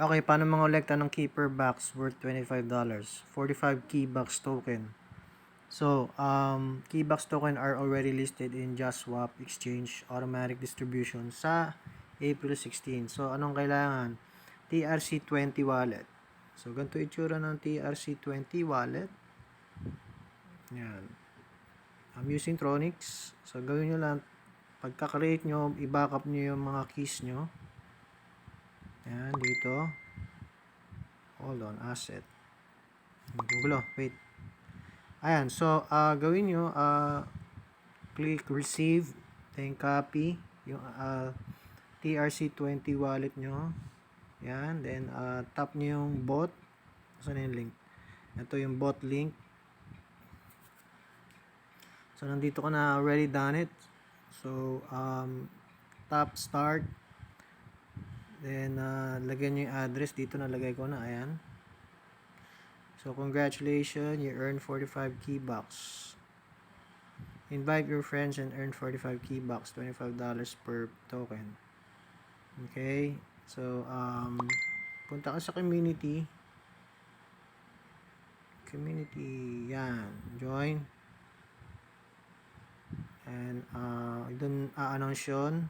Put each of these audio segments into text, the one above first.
Okay, paano mangolekta ng KeeperBox worth $25? 45 KeeBox token. So, KeeBox token are already listed in JustSwap Exchange automatic distribution sa April 16. So, anong kailangan? TRC20 wallet. So, ganito itsura ng TRC20 wallet. Yan. I'm using Tronix. So, gawin nyo lang, pagka-create nyo, i-backup nyo yung mga keys nyo. Yan, dito. Hold on, asset. Google, wait. Ayan, so, gawin nyo, click receive, then copy, yung TRC20 wallet nyo. Yan, then, tap nyo yung bot. Saan yung link? Ito yung bot link. So, nandito ka na, already done it. So, tap start. Then, lagyan nyo yung address. Dito nalagay ko na. Ayan. So, congratulations. You earned 45 KeeBox. Invite your friends and earn 45 KeeBox. $25 per token. Okay. So, punta ka sa community. Community. Yan. Join. And, dun a-announce yun.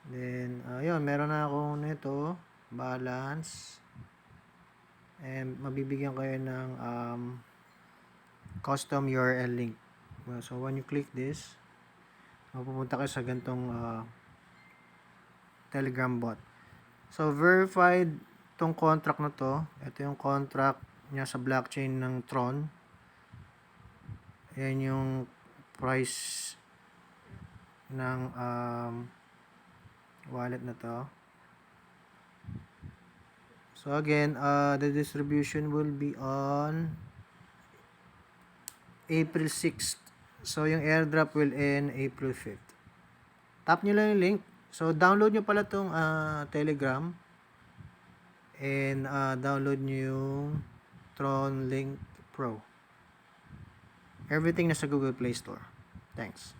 Then, yun, meron na akong nito, balance, and mabibigyan kayo ng custom URL link. So, when you click this, mapupunta kayo sa gantong Telegram bot. So, verified tong contract na to. Ito yung contract niya sa blockchain ng Tron. Ayan yung price ng wallet na to. So again, the distribution will be on April 6th. So yung airdrop will end April 5th. Tap nyo lang yung link. So download nyo pala tong Telegram. And download nyo yung Tronlink Pro. Everything nasa Google Play Store. Thanks.